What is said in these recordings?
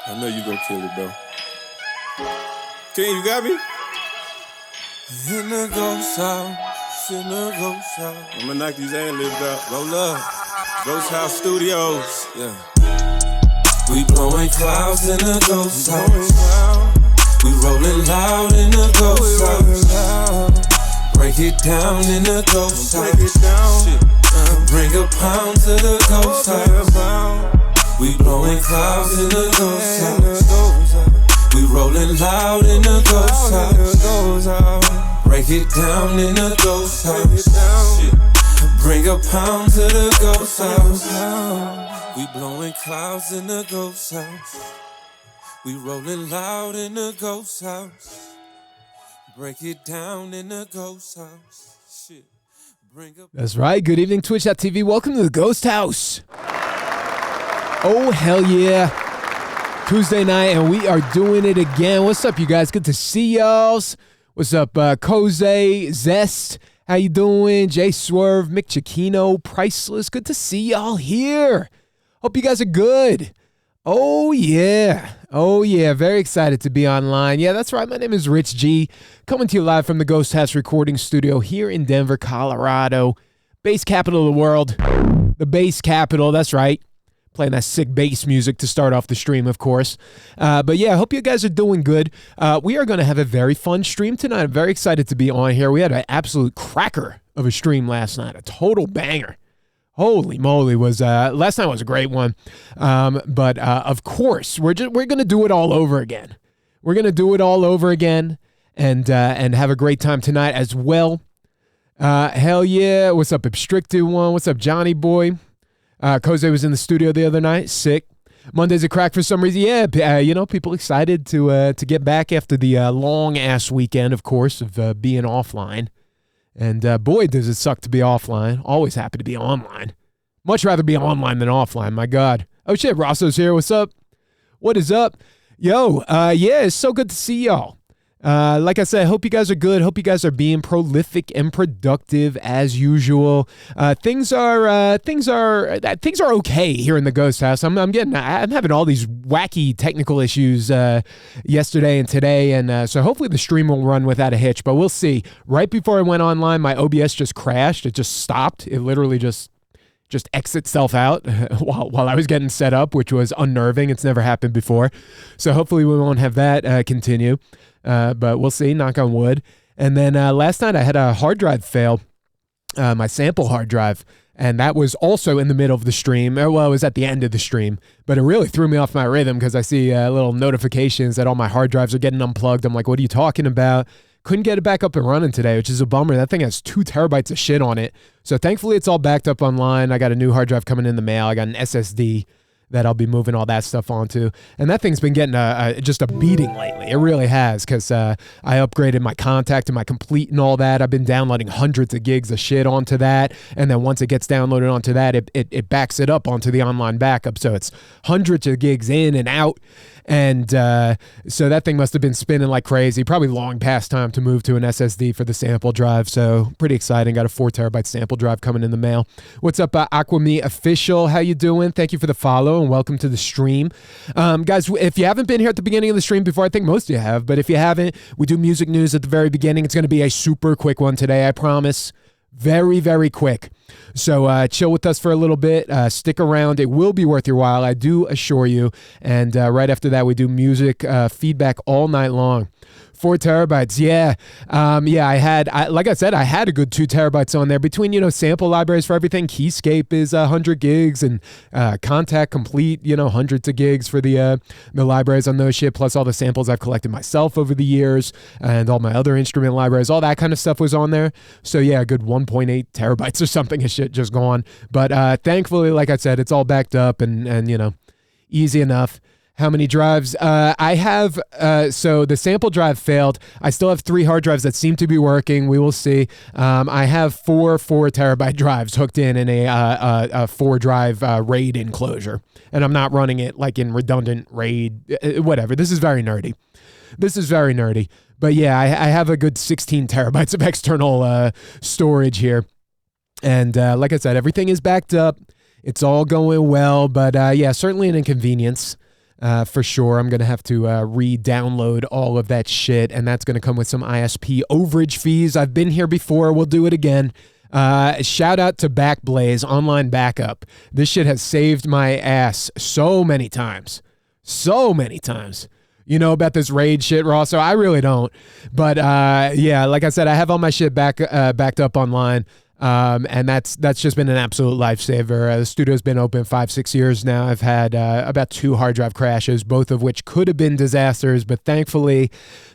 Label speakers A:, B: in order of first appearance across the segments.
A: I know you gonna kill it, bro. King, you got me? In the ghost house, in the ghost house. I'm gonna knock these ad-libs out. Roll up. Ghosthouse Studios. Yeah. We blowing clouds in the ghost house. We rolling loud in the ghost house. Break it down in the ghost house. Bring a pound to the ghost house. We blowing clouds in the ghost house. We rolling loud in the ghost house. Break it down in the ghost house. Bring a pound to the ghost house. We blowing clouds in the ghost house. We rolling loud in the ghost house. Break it down in the ghost house. Shit.
B: That's right. Good evening, Twitch.tv. Welcome to the Ghost House. Oh, hell yeah. Tuesday night, and we are doing it again. What's up, you guys? Good to see y'all. What's up, Koze, Zest? How you doing? Jay Swerve, Mick Chiquino, Priceless. Good to see y'all here. Hope you guys are good. Oh, yeah. Oh, yeah. Very excited to be online. Yeah, that's right. My name is Rich G, coming to you live from the Ghost House recording studio here in Denver, Colorado. Bass capital of the world. The bass capital. That's right. Playing that sick bass music to start off the stream, of course. But yeah, I hope you guys are doing good. We are going to have a very fun stream tonight. I'm very excited to be on here. We had an absolute cracker of a stream last night. A total banger. Holy moly, last night was a great one. But of course, we're going to do it all over again. We're going to do it all over again and have a great time tonight as well. Hell yeah. What's up, Abstricted One? What's up, Johnny Boy? Koze was in the studio the other night. Sick. Monday's a crack for some reason. Yeah, people excited to get back after the long-ass weekend, of course, of being offline. And boy, does it suck to be offline. Always happy to be online. Much rather be online than offline, my God. Oh, shit, Rosso's here. What's up? What is up? Yo, yeah, it's so good to see y'all. Like I said, I hope you guys are good. Hope you guys are being prolific and productive as usual. Things are okay here in the Ghost House. I'm having all these wacky technical issues yesterday and today, and so hopefully the stream will run without a hitch. But we'll see. Right before I went online, my OBS just crashed. It just stopped. It literally just exit itself out while I was getting set up, which was unnerving. It's never happened before. So hopefully we won't have that continue. But we'll see, knock on wood. And then last night I had a hard drive fail, my sample hard drive, and that was also in the middle of the stream. Well, it was at the end of the stream, but it really threw me off my rhythm because I see little notifications that all my hard drives are getting unplugged. I'm like, what are you talking about? Couldn't get it back up and running today, which is a bummer. That thing has 2 terabytes of shit on it. So thankfully it's all backed up online. I got a new hard drive coming in the mail. I got an SSD that I'll be moving all that stuff onto. And that thing's been getting just a beating lately. It really has, because I upgraded my contact and my complete and all that. I've been downloading hundreds of gigs of shit onto that. And then once it gets downloaded onto that, it backs it up onto the online backup. So it's hundreds of gigs in and out. And so that thing must have been spinning like crazy. Probably long past time to move to an SSD for the sample drive. So pretty exciting. Got a 4 terabyte sample drive coming in the mail. What's up, Aquame Official? How you doing? Thank you for the follow and welcome to the stream. Guys, if you haven't been here at the beginning of the stream before, I think most of you have, but if you haven't, we do music news at the very beginning. It's going to be a super quick one today, I promise. Very, very quick. So chill with us for a little bit. Stick around. It will be worth your while, I do assure you. And right after that, we do music feedback all night long. 4 terabytes. Yeah. Like I said, I had a good 2 terabytes on there between, sample libraries for everything. Keyscape is 100 gigs and Contact Complete, hundreds of gigs for the libraries on those shit, plus all the samples I've collected myself over the years and all my other instrument libraries, all that kind of stuff was on there. So yeah, a good 1.8 terabytes or something of shit just gone. But thankfully, like I said, it's all backed up and easy enough. How many drives? I have, so the sample drive failed. I still have 3 hard drives that seem to be working. We will see. I have 4 terabyte drives hooked in a 4 drive RAID enclosure. And I'm not running it like in redundant RAID, whatever. This is very nerdy. But yeah, I have a good 16 terabytes of external storage here. And like I said, everything is backed up. It's all going well. But yeah, certainly an inconvenience. for sure. I'm going to have to re-download all of that shit, and that's going to come with some ISP overage fees. I've been here before. We'll do it again. Shout out to Backblaze Online Backup. This shit has saved my ass so many times. So many times. You know about this raid shit, Raw, so I really don't. But yeah, like I said, I have all my shit backed up online. And that's just been an absolute lifesaver. The studio's been open 5-6 years now. I've had about 2 hard drive crashes, both of which could have been disasters, but thankfully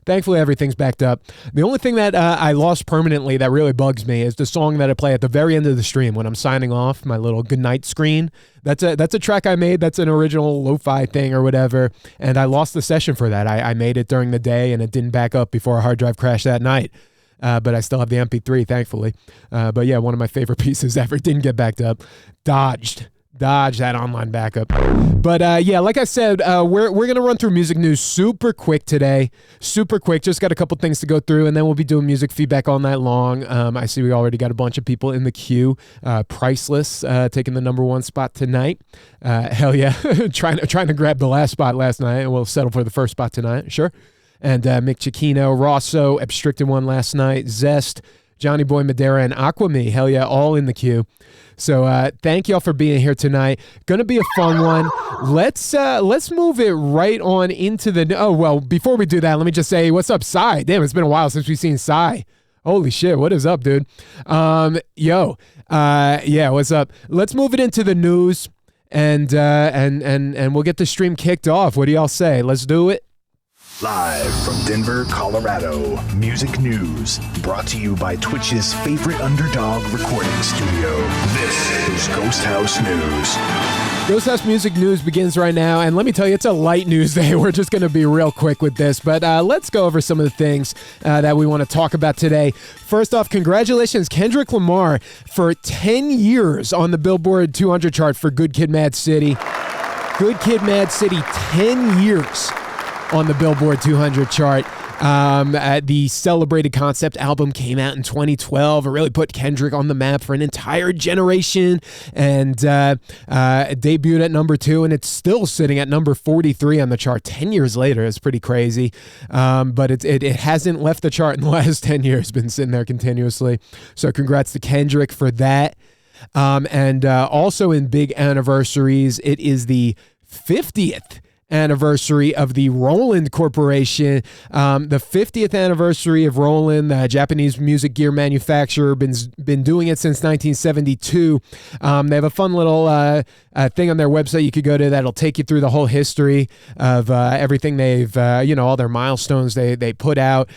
B: everything's backed up. The only thing that I lost permanently that really bugs me is the song that I play at the very end of the stream when I'm signing off, my little goodnight screen. That's a track I made. That's an original lo-fi thing or whatever, and I lost the session for that. I made it during the day, and it didn't back up before a hard drive crashed that night. But I still have the MP3, thankfully. But yeah, one of my favorite pieces ever. Didn't get backed up. Dodged that online backup. But yeah, like I said, we're going to run through music news super quick today. Super quick. Just got a couple things to go through, and then we'll be doing music feedback all night long. I see we already got a bunch of people in the queue. Priceless taking the #1 spot tonight. Hell yeah. trying to grab the last spot last night, and we'll settle for the first spot tonight. Sure. And Mick Chiquino, Rosso, Abstricted won last night, Zest, Johnny Boy Madera, and Aquame. Hell yeah, all in the queue. So thank y'all for being here tonight. Gonna be a fun one. Let's move it right on into the. Oh well, before we do that, let me just say what's up, Cy. Damn, it's been a while since we've seen Cy. Holy shit, what is up, dude? Yeah, what's up? Let's move it into the news, and we'll get the stream kicked off. What do y'all say? Let's do it.
C: Live from Denver, Colorado, music news brought to you by Twitch's favorite underdog recording studio. This is Ghosthouse News.
B: Ghosthouse Music News begins right now, and let me tell you, it's a light news day. We're just going to be real quick with this, but let's go over some of the things that we want to talk about today. First off, congratulations, Kendrick Lamar, for 10 years on the Billboard 200 chart for Good Kid, Mad City. Good Kid, Mad City, 10 years on the Billboard 200 chart. The Celebrated Concept album came out in 2012. It really put Kendrick on the map for an entire generation, and it debuted at #2, and it's still sitting at number 43 on the chart 10 years later. It's pretty crazy, but it hasn't left the chart in the last 10 years. It's been sitting there continuously. So congrats to Kendrick for that. And also in big anniversaries, it is the 50th anniversary of the Roland Corporation. The 50th anniversary of Roland, the Japanese music gear manufacturer, been doing it since 1972. They have a fun little thing on their website you could go to that'll take you through the whole history of everything they've, all their milestones they put out.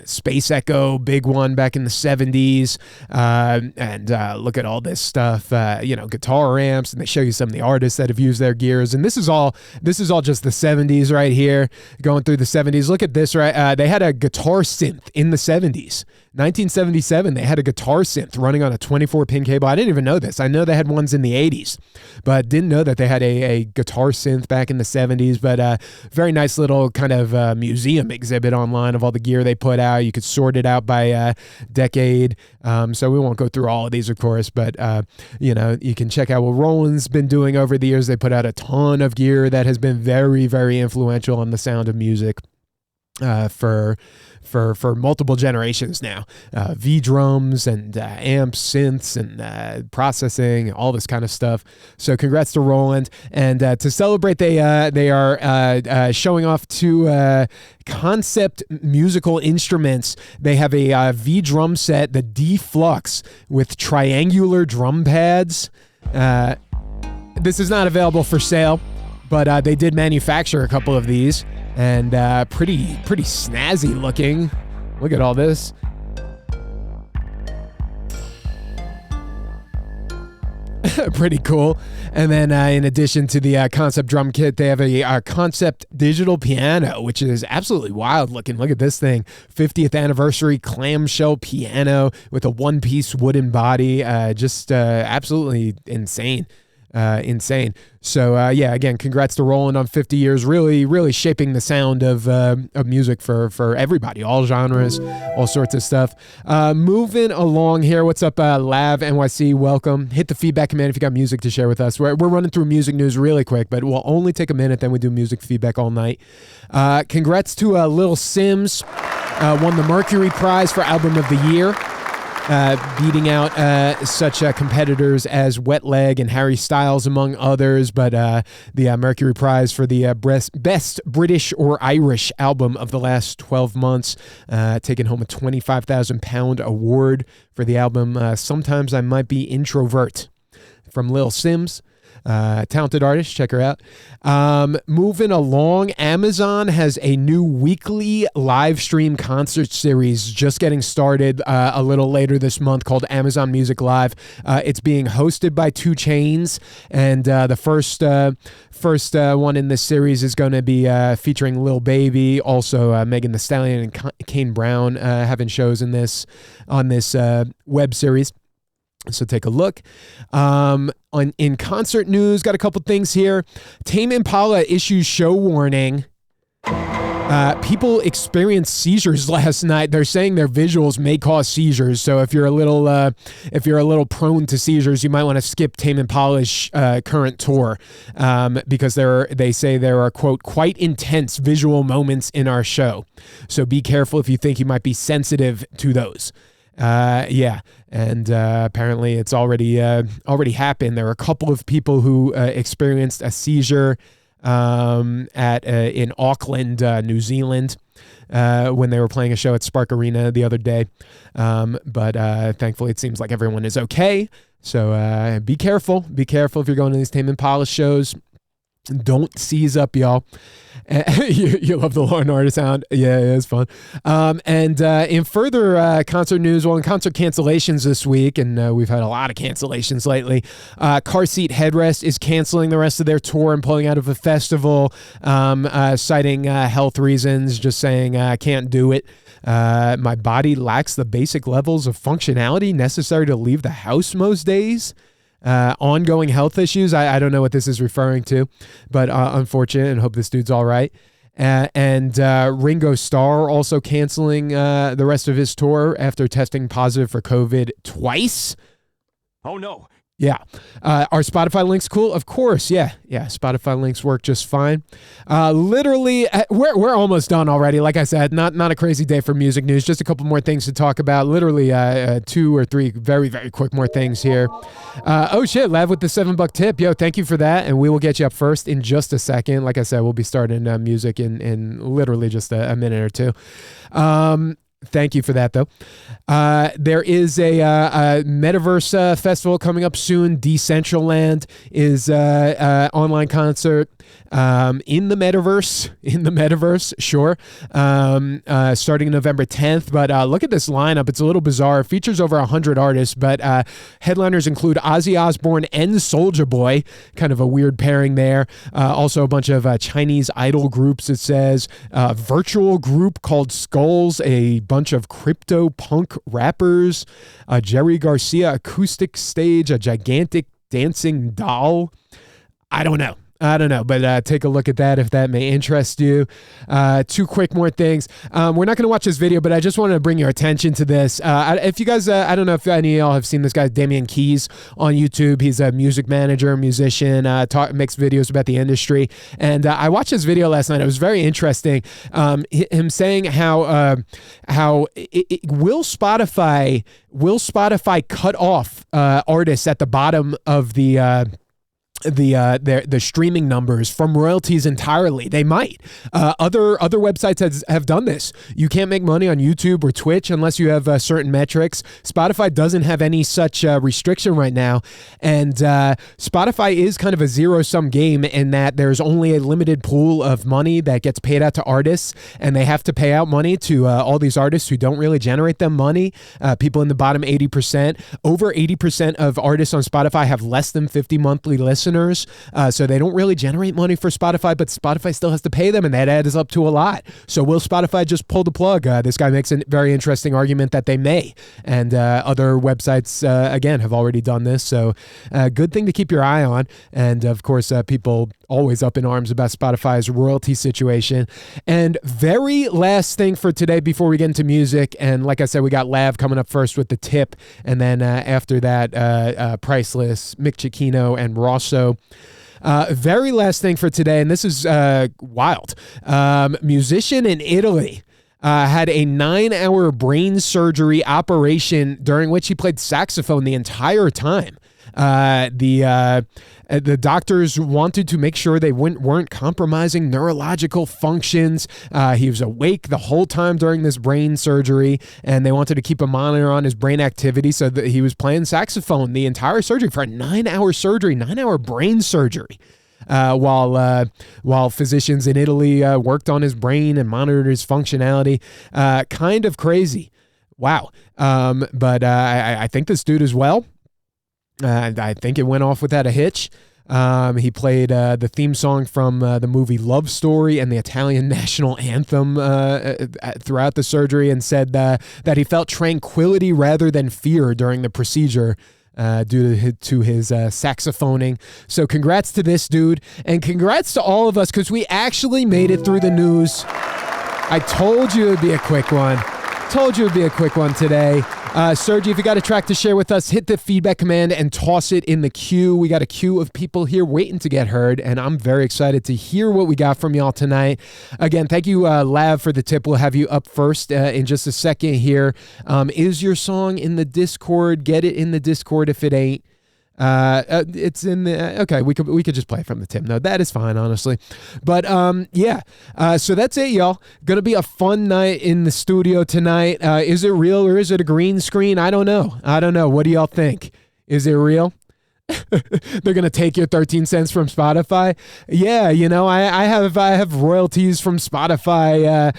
B: Space Echo, big one back in the 70s. And look at all this stuff, guitar amps, and they show you some of the artists that have used their gears. And this is all just the 70s right here, going through the 70s. Look at this, right? They had a guitar synth in the 70s. 1977, they had a guitar synth running on a 24-pin cable. I didn't even know this. I know they had ones in the 80s, but didn't know that they had a guitar synth back in the 70s. But very nice little kind of museum exhibit online of all the gear they put out. You could sort it out by decade. So we won't go through all of these, of course, but you can check out what Roland's been doing over the years. They put out a ton of gear that has been very, very influential on the sound of music for multiple generations now. V-drums and amps, synths, and processing, all this kind of stuff. So congrats to Roland. And to celebrate, they are showing off two concept musical instruments. They have a V-drum set, the D-Flux, with triangular drum pads. This is not available for sale, but they did manufacture a couple of these, and pretty snazzy looking. Look at all this. Pretty cool. And then in addition to the concept drum kit, they have a concept digital piano, which is absolutely wild looking. Look at this thing. 50th anniversary clamshell piano with a one-piece wooden body. Just absolutely insane. insane. So again, congrats to Roland on 50 years, really, really shaping the sound of music for everybody, all genres, all sorts of stuff. Moving along here, what's up, Lav NYC? Welcome. Hit the feedback command if you got music to share with us. We're running through music news really quick, but we'll only take a minute, then we do music feedback all night. Congrats to Lil Simz, won the Mercury Prize for Album of the Year. Beating out such competitors as Wet Leg and Harry Styles, among others, but the Mercury Prize for the best British or Irish album of the last 12 months, taking home a £25,000 award for the album Sometimes I Might Be Introvert from Lil Simz. Talented artist, check her out. Moving along, Amazon has a new weekly live stream concert series just getting started a little later this month called Amazon Music Live. It's being hosted by 2 Chainz, and the first one in this series is going to be featuring Lil Baby, also Megan Thee Stallion and Kane Brown having shows on this web series. So take a look. In concert news, got a couple things here. Tame Impala issues show warning. People experienced seizures last night. They're saying their visuals may cause seizures. So if you're a little prone to seizures, you might want to skip Tame Impala's current tour because they say there are, quote, quite intense visual moments in our show. So be careful if you think you might be sensitive to those. And apparently it's already happened. There were a couple of people who experienced a seizure in Auckland, New Zealand, when they were playing a show at Spark Arena the other day. But thankfully it seems like everyone is okay. So be careful. Be careful if you're going to these Tame Impala shows. Don't seize up, y'all. You love the Law and Order sound. Yeah, it's fun. And in further concert news, in concert cancellations this week, and we've had a lot of cancellations lately, Car Seat Headrest is canceling the rest of their tour and pulling out of a festival, citing health reasons, just saying, can't do it. My body lacks the basic levels of functionality necessary to leave the house most days. Ongoing health issues. I don't know what this is referring to, but unfortunate, and hope this dude's all right. And Ringo Starr also canceling the rest of his tour after testing positive for COVID twice.
D: Oh, no.
B: Yeah. Are Spotify links cool? Of course. Yeah. Spotify links work just fine. Literally, we're almost done already. Like I said, not a crazy day for music news. Just a couple more things to talk about. Literally 2 or 3 very, very quick more things here. Oh shit, Lav with the $7 tip. Yo, thank you for that. And we will get you up first in just a second. Like I said, we'll be starting music in literally just a minute or two. Thank you for that, though. There is a Metaverse festival coming up soon. Decentraland is online concert in the Metaverse, sure. Starting November 10th. But look at this lineup. It's a little bizarre. It features over 100 artists, but headliners include Ozzy Osbourne and Soulja Boy. Kind of a weird pairing there. Also a bunch of Chinese idol groups, it says. A virtual group called Skulls, a bunch of crypto punk rappers, a Jerry Garcia acoustic stage, a gigantic dancing doll. I don't know, but take a look at that if that may interest you. 2 quick more things. We're not going to watch this video, but I just wanted to bring your attention to this. If you guys, I don't know if any of y'all have seen this guy, Damian Keys, on YouTube. He's a music manager, musician, makes videos about the industry. And I watched this video last night. It was very interesting. Him saying how will Spotify cut off artists at the bottom of the streaming numbers from royalties entirely. They might. Other websites have done this. You can't make money on YouTube or Twitch unless you have certain metrics. Spotify doesn't have any such restriction right now, and Spotify is kind of a zero-sum game in that there's only a limited pool of money that gets paid out to artists, and they have to pay out money to all these artists who don't really generate them money. People in the bottom 80%. Over 80% of artists on Spotify have less than 50 monthly listeners. listeners. So they don't really generate money for Spotify, but Spotify still has to pay them, and that adds up to a lot. So will Spotify just pull the plug? This guy makes a very interesting argument that they may. And other websites, again, have already done this. So good thing to keep your eye on. And of course, people always up in arms about Spotify's royalty situation. And very last thing for today before we get into music, and like I said, we got Lav coming up first with the tip, and then after that, Priceless, Mick Cicchino, and Rosso. Very last thing for today, and this is wild. Musician in Italy had a 9-hour brain surgery operation during which he played saxophone the entire time. The doctors wanted to make sure they weren't compromising neurological functions. He was awake the whole time during this brain surgery, and they wanted to keep a monitor on his brain activity so that he was playing saxophone the entire surgery for a 9-hour surgery, 9-hour brain surgery. While physicians in Italy worked on his brain and monitored his functionality. Kind of crazy. Wow. But I think this dude is well. I think it went off without a hitch. He played the theme song from the movie Love Story and the Italian national anthem throughout the surgery, and said that he felt tranquility rather than fear during the procedure due to his saxophoning. So congrats to this dude, and congrats to all of us, because we actually made it through the news. I told you it would be a quick one. Today. Sergi, if you got a track to share with us, hit the feedback command and toss it in the queue. We got a queue of people here waiting to get heard, and I'm very excited to hear what we got from y'all tonight. Again, thank you, Lav, for the tip. We'll have you up first in just a second here. Is your song in the Discord? Get it in the Discord if it ain't. It's in the okay. We could just play it from the tip. No, that is fine, honestly. But yeah. So that's it, y'all. Gonna be a fun night in the studio tonight. Is it real or is it a green screen? I don't know. What do y'all think? Is it real? They're gonna take your 13 cents from Spotify. Yeah, I have royalties from Spotify.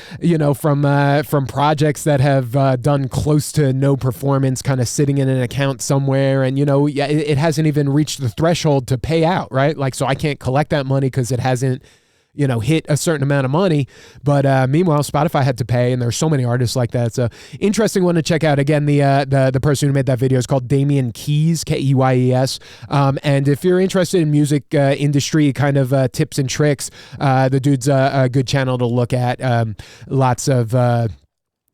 B: From projects that have done close to no performance, kind of sitting in an account somewhere, and it hasn't even reached the threshold to pay out, right? Like, so I can't collect that money because it hasn't hit a certain amount of money. But meanwhile, Spotify had to pay, and there's so many artists like that. So interesting one to check out. Again, the person who made that video is called Damian Keys, Keyes. And if you're interested in music industry kind of tips and tricks, the dude's a good channel to look at. Lots of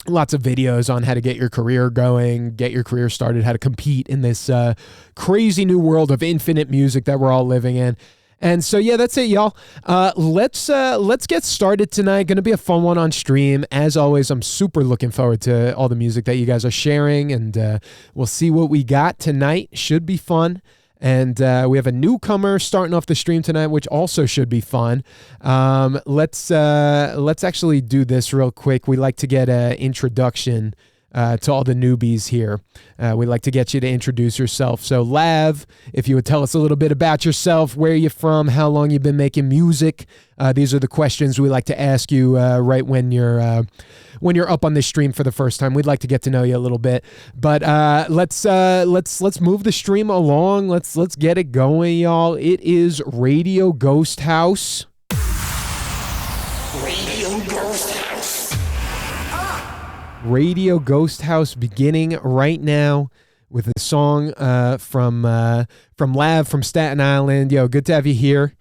B: videos on how to get your career going, get your career started, how to compete in this crazy new world of infinite music that we're all living in. And so, yeah, that's it, y'all. Let's get started tonight. Going to be a fun one on stream. As always, I'm super looking forward to all the music that you guys are sharing, and we'll see what we got tonight. Should be fun. And we have a newcomer starting off the stream tonight, which also should be fun. Let's actually do this real quick. We like to get an introduction to all the newbies here. We'd like to get you to introduce yourself. So Lav, if you would tell us a little bit about yourself, where you're from, how long you've been making music. These are the questions we like to ask you right when you're up on this stream for the first time. We'd like to get to know you a little bit. But let's move the stream along. Let's get it going, y'all. It is Radio Ghosthouse. Radio Ghosthouse beginning right now with a song from Lav from Staten Island. Yo, good to have you here.